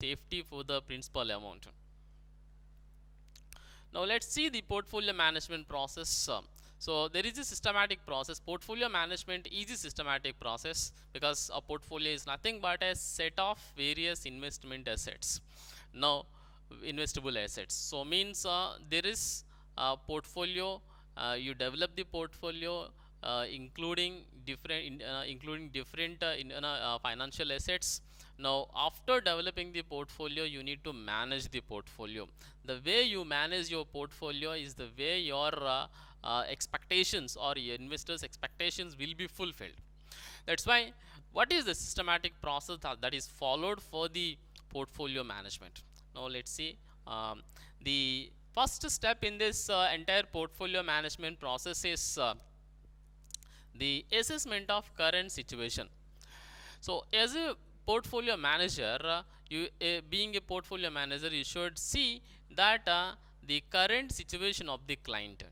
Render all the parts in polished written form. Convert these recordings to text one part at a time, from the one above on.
safety for the principal amount. Now let's see the portfolio management process. So there is a systematic process. Portfolio management is a systematic process because a portfolio is nothing but a set of various investment assets. Now investable assets. So means there is a portfolio. You develop the portfolio including different financial assets. Now after developing the portfolio, you need to manage the portfolio. The way you manage your portfolio is the way your expectations or your investors expectations will be fulfilled. That's why what is the systematic process that is followed for the portfolio management. Now let's see, the first step in this entire portfolio management process is the assessment of current situation. So as a portfolio manager, being a portfolio manager, you should see that the current situation of the client.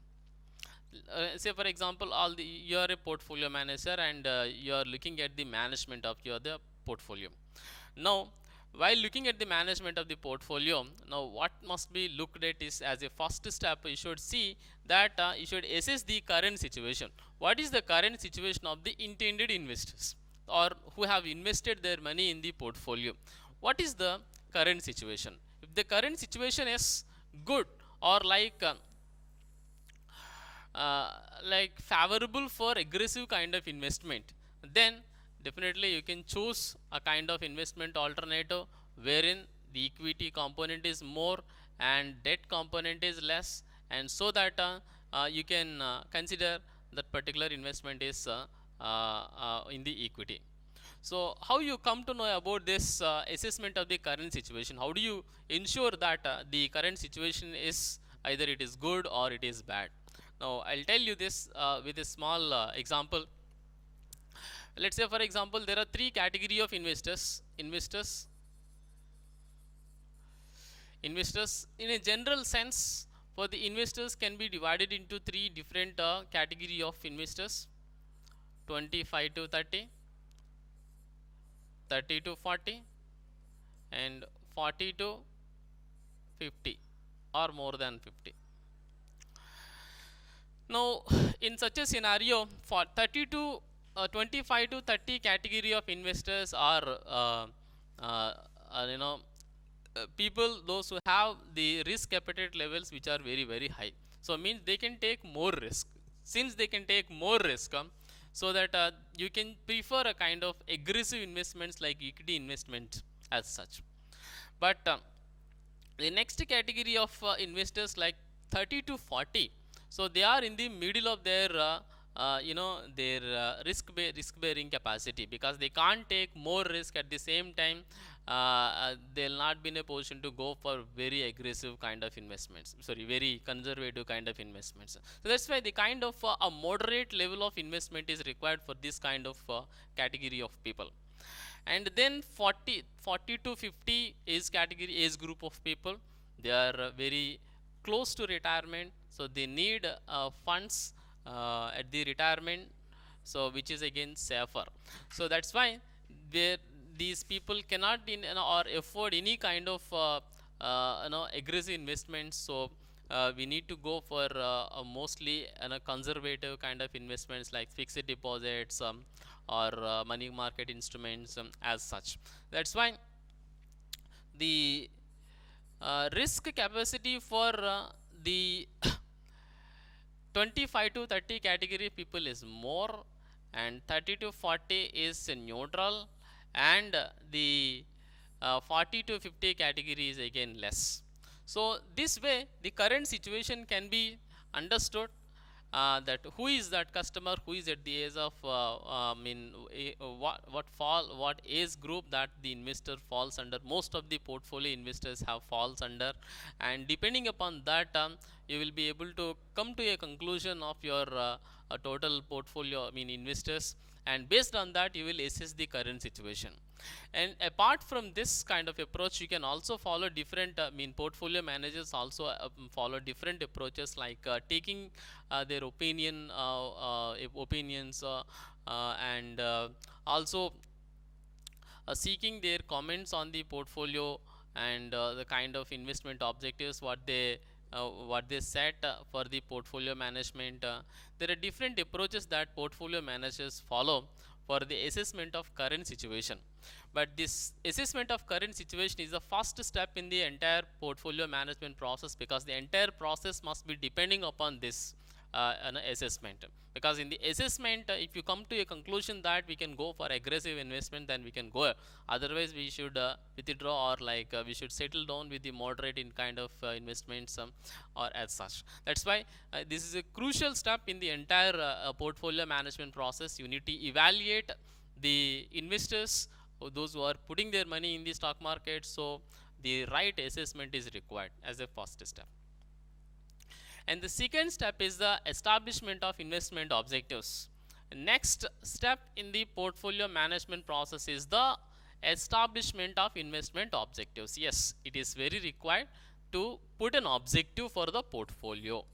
Say for example, you are a portfolio manager and you are looking at the management of the portfolio. Now while looking at the management of the portfolio, now what must be looked at is, as a first step, you should see that you should assess the current situation. What is the current situation of the intended investors or who have invested their money in the portfolio? What is the current situation? If the current situation is good or like favorable for aggressive kind of investment, then definitely you can choose a kind of investment alternative wherein the equity component is more and debt component is less, and so that you can consider that particular investment is in the equity. So how you come to know about this assessment of the current situation? How do you ensure that the current situation is either it is good or it is bad? Now I'll tell you this with a small example. Let's say for example, there are three category of investors in a general sense. For the investors can be divided into three different category of investors: 25 to 30, 30 to 40, and 40 to 50 or more than 50. Now in such a scenario, for 30 to 25 to 30 category of investors are uh, you know people, those who have the risk appetite levels which are very very high. So means they can take more risk. Since they can take more risk, so that you can prefer a kind of aggressive investments like equity investment as such. But the next category of investors, like 30 to 40, so they are in the middle of their their risk bearing capacity, because they can't take more risk. At the same time, they'll not be in a position to go for very aggressive kind of investments, sorry, very conservative kind of investments. So that's why the kind of a moderate level of investment is required for this kind of category of people. And then 40 to 50 is category age group of people. They are very close to retirement, so they need funds at the retirement, so which is again safer. So that's why these people cannot or afford any kind of aggressive investments. So we need to go for mostly conservative kind of investments like fixed deposits, or money market instruments, as such. That's why the risk capacity for the 25 to 30 category people is more, and 30 to 40 is neutral, and the 40 to 50 category is again less. So this way the current situation can be understood, that who is that customer who is at the age of what age group that the investor falls under. Most of the portfolio investors have falls under, and depending upon that, you will be able to come to a conclusion of your total portfolio, investors, and based on that you will assess the current situation. And apart from this kind of approach, you can also follow different portfolio managers also follow different approaches, like taking their opinions, and also seeking their comments on the portfolio, and the kind of investment objectives what they set for the portfolio management. There are different approaches that portfolio managers follow for the assessment of current situation, but this assessment of current situation is the first step in the entire portfolio management process, because the entire process must be depending upon this an assessment. Because in the assessment, if you come to a conclusion that we can go for aggressive investment, then we can go, otherwise we should withdraw, or like we should settle down with the moderate in kind of investments, or as such. That's why this is a crucial step in the entire portfolio management process. You need to evaluate the investors, those who are putting their money in the stock market, so the right assessment is required as a first step. And the second step is the establishment of investment objectives. Next step in the portfolio management process is the establishment of investment objectives. Yes, it is very required to put an objective for the portfolio.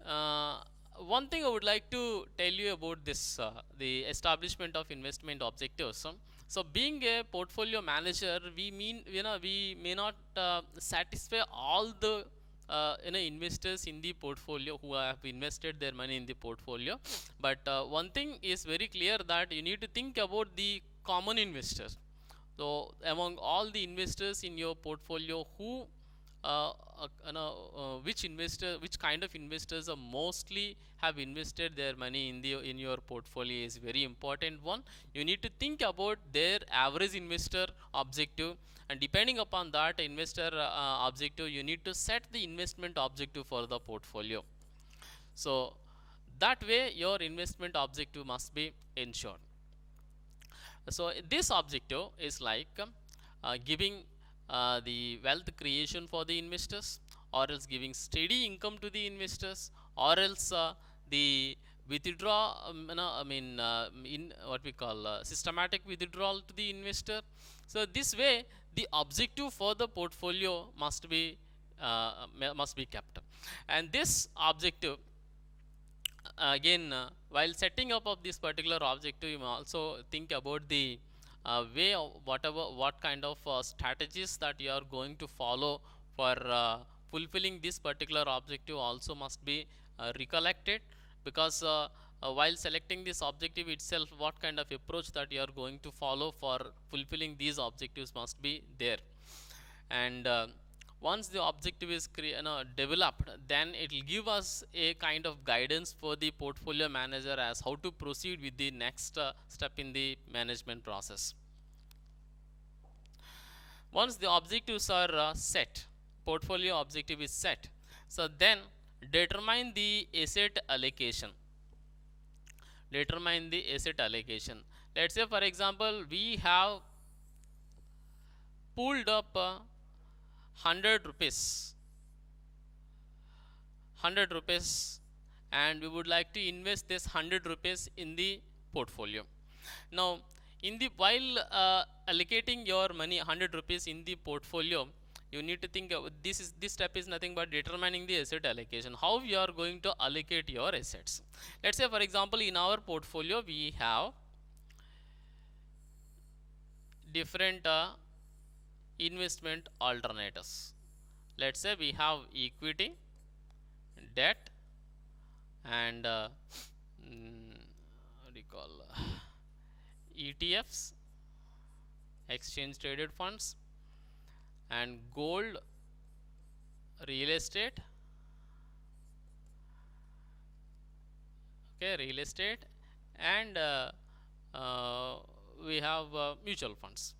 One thing I would like to tell you about this, the establishment of investment objectives. So being a portfolio manager, we may not satisfy all the investors in the portfolio who have invested their money in the portfolio, but one thing is very clear, that you need to think about the common investors. So among all the investors in your portfolio, who which kind of investors are mostly have invested their money in your portfolio is very important one. You need to think about their average investor objective, and depending upon that investor objective, you need to set the investment objective for the portfolio. So that way your investment objective must be ensured. So this objective is like giving the wealth creation for the investors, or else giving steady income to the investors, or else the withdraw in what we call systematic withdrawal to the investor. So this way the objective for the portfolio must be kept, and this objective again while setting up of this particular objective, you may also think about the way of what kind of strategies that you are going to follow for fulfilling this particular objective also must be recollected, because while selecting this objective itself, what kind of approach that you are going to follow for fulfilling these objectives must be there. And once the objective is developed, then it will give us a kind of guidance for the portfolio manager as how to proceed with the next step in the management process. Once the objectives are set, portfolio objective is set, so then determine the asset allocation. Determine the asset allocation. Let's say for example we have pulled up 100 rupees, and we would like to invest this 100 rupees in the portfolio. Now in the while allocating your money 100 rupees in the portfolio, you need to think this step is nothing but determining the asset allocation, how you are going to allocate your assets. Let's say for example in our portfolio we have different investment alternatives. Let's say we have equity, debt, and what do you call ETFs, exchange traded funds, and gold, real estate, real estate, and we have mutual funds.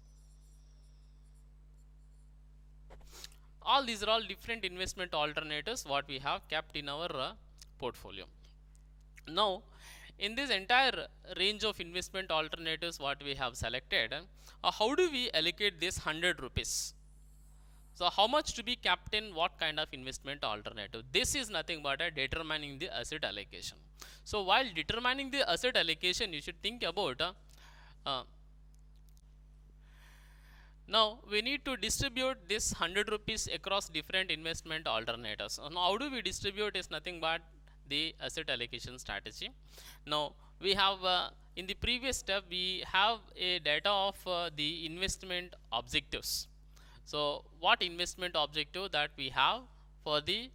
All these are all different investment alternatives what we have kept in our portfolio. Now in this entire range of investment alternatives what we have selected, how do we allocate this 100 rupees? So how much to be kept in what kind of investment alternative? This is nothing but determining the asset allocation. So while determining the asset allocation, you should think about now we need to distribute this 100 rupees across different investment alternatives. Now how do we distribute is nothing but the asset allocation strategy. Now we have in the previous step we have a data of the investment objectives. So what investment objective that we have for the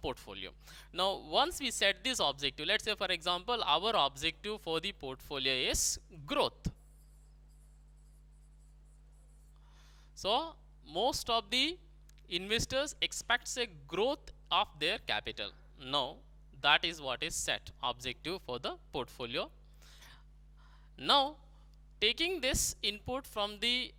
portfolio. Now once we set this objective, let's say for example our objective for the portfolio is growth. So most of the investors expects a growth of their capital. Now that is what is set objective for the portfolio. Now taking this input from the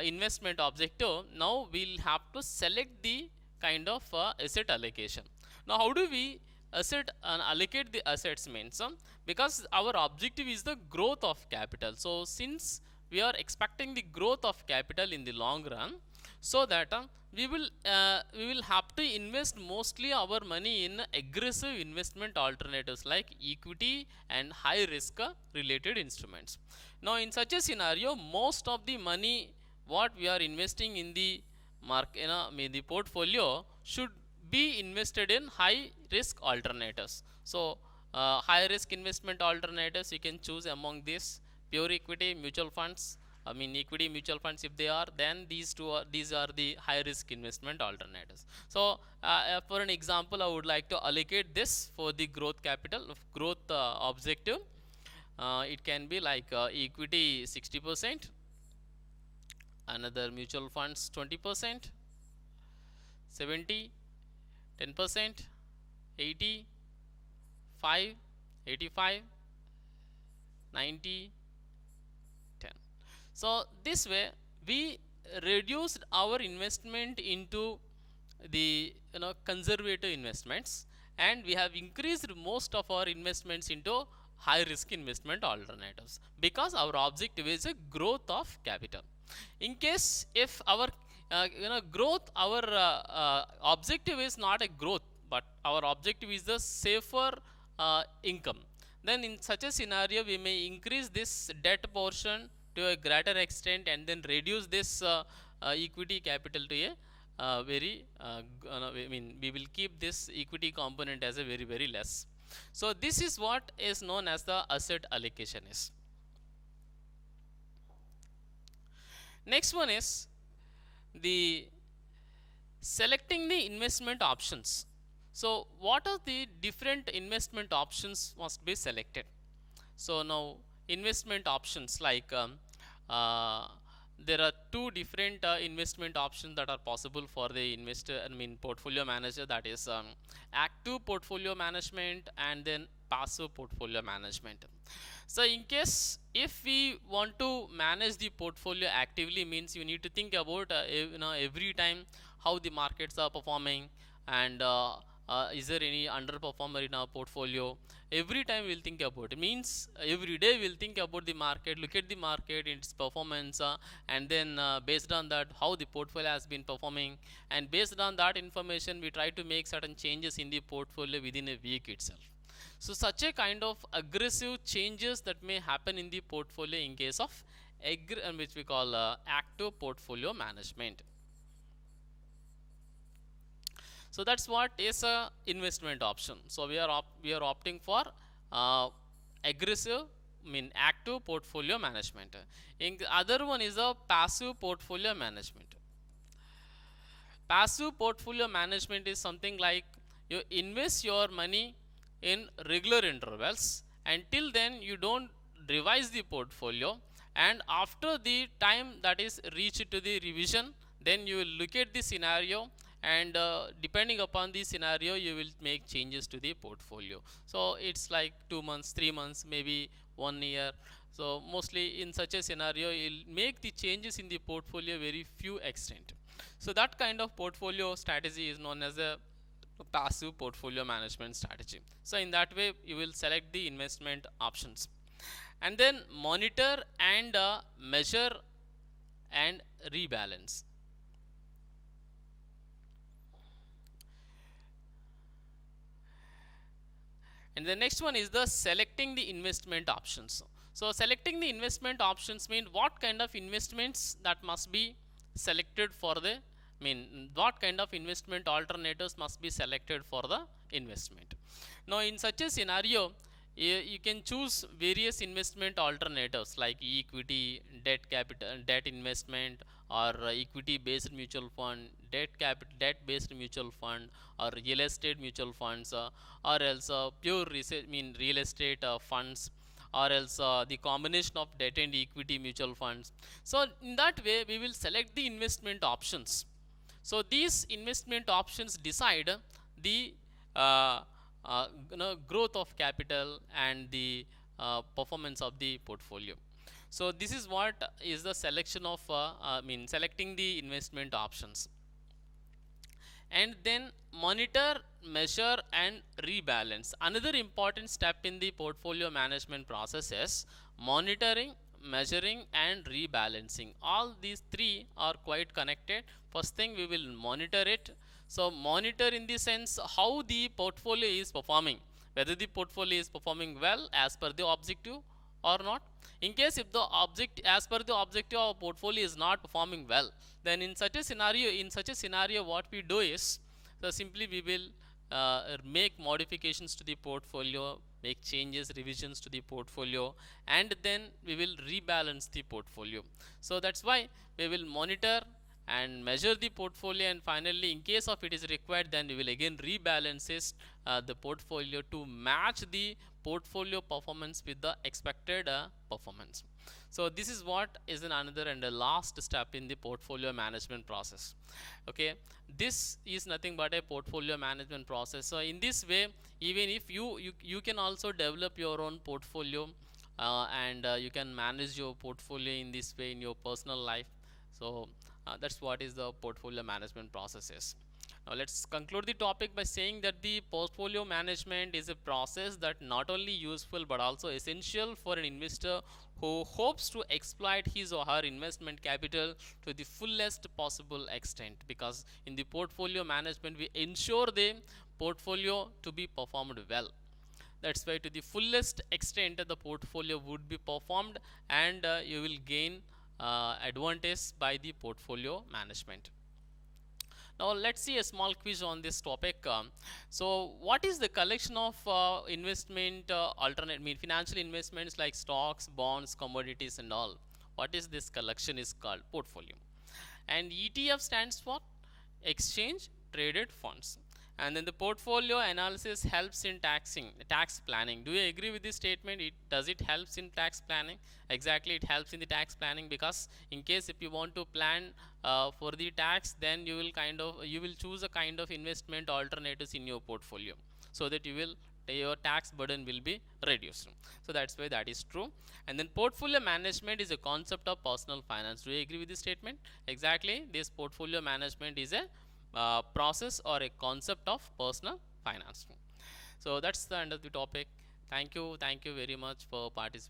investment objective, now we'll have to select the kind of asset allocation. Now how do we asset allocate the assets means because our objective is the growth of capital. So since we are expecting the growth of capital in the long run, so that we will have to invest mostly our money in aggressive investment alternatives like equity and high risk related instruments. Now in such a scenario, most of the money what we are investing in the market, the portfolio should be invested in high risk alternatives. So high risk investment alternatives you can choose among this pure equity mutual funds. Equity mutual funds, if they are, then these are the high risk investment alternatives. So for an example, I would like to allocate this for the growth capital growth objective. It can be like equity 60%, another mutual funds 20%, 70, 10%, 80, 5, 85, 90, 10. So this way we reduced our investment into the conservative investments, and we have increased most of our investments into high risk investment alternatives because our objective is a growth of capital. In case if our growth, our objective is not a growth, but our objective is the safer income, then in such a scenario we may increase this debt portion to a greater extent and then reduce this equity capital to a very we will keep this equity component as a very less. So this is what is known as the asset allocation is. Next one is the selecting the investment options. So what are the different investment options must be selected? So now investment options like there are two different investment options that are possible for the investor, portfolio manager, that is active portfolio management and then passive portfolio management. So in case if we want to manage the portfolio actively, means you need to think about every time how the markets are performing, and is there any underperformer in our portfolio. Every time we'll think about it, means every day we'll think about the market, look at the market, its performance, and then based on that how the portfolio has been performing, and based on that information we try to make certain changes in the portfolio within a week itself. So such a kind of aggressive changes that may happen in the portfolio in case of which we call active portfolio management. So that's what is a investment option. So we are opting for aggressive active portfolio management. In the other one is a passive portfolio management. Passive portfolio management is something like you invest your money in regular intervals, until then you don't revise the portfolio, and after the time that is reached to the revision, then you will look at the scenario, and depending upon the scenario you will make changes to the portfolio. So it's like 2 months, 3 months, maybe 1 year. So mostly in such a scenario you'll make the changes in the portfolio very few extent. So that kind of portfolio strategy is known as a passive portfolio management strategy. So in that way you will select the investment options, and then monitor and measure and rebalance. And the next one is the selecting the investment options. So selecting the investment options mean what kind of investments that must be selected for the what kind of investment alternatives must be selected for the investment. Now in such a scenario, you can choose various investment alternatives like equity, debt capital, debt investment, or equity based mutual fund, debt based mutual fund, or real estate mutual funds, or else pure research mean real estate funds, or else the combination of debt and equity mutual funds. So in that way we will select the investment options. So these investment options decide the uh, growth of capital and the performance of the portfolio. So this is what is the selection of selecting the investment options. And then monitor, measure, and rebalance. Another important step in the portfolio management process is monitoring, measuring, and rebalancing. All these three are quite connected. First thing, we will monitor it. So monitor in the sense how the portfolio is performing, whether the portfolio is performing well as per the objective or not. In case if the object as per the objective of portfolio is not performing well, then in such a scenario what we do is, so simply we will make modifications to the portfolio, make changes, revisions to the portfolio, and then we will rebalance the portfolio. So that's why we will monitor and measure the portfolio, and finally in case of it is required, then we will again rebalance the portfolio to match the portfolio performance with the expected performance. So this is what is another and the last step in the portfolio management process. Okay, this is nothing but a portfolio management process. So in this way, even if you can also develop your own portfolio, and you can manage your portfolio in this way in your personal life. So that's what is the portfolio management process is. Now let's conclude the topic by saying that the portfolio management is a process that not only useful but also essential for an investor who hopes to exploit his or her investment capital to the fullest possible extent, because in the portfolio management we ensure the portfolio to be performed well. That's why to the fullest extent the portfolio would be performed, and you will gain advantage by the portfolio management. Now let's see a small quiz on this topic. So what is the collection of investment alternate financial investments like stocks, bonds, commodities and all? What is this collection is called? Portfolio. And ETF stands for exchange traded funds. And then the portfolio analysis helps in tax planning. Do you agree with this statement? Does it helps in tax planning? Exactly, it helps in the tax planning, because in case if you want to plan for the tax, then you will choose a kind of investment alternatives in your portfolio, so that your tax burden will be reduced. So that's why that is true. And then portfolio management is a concept of personal finance. Do you agree with this statement? Exactly, this portfolio management is a process or a concept of personal finance. So that's the end of the topic. Thank you very much for participating.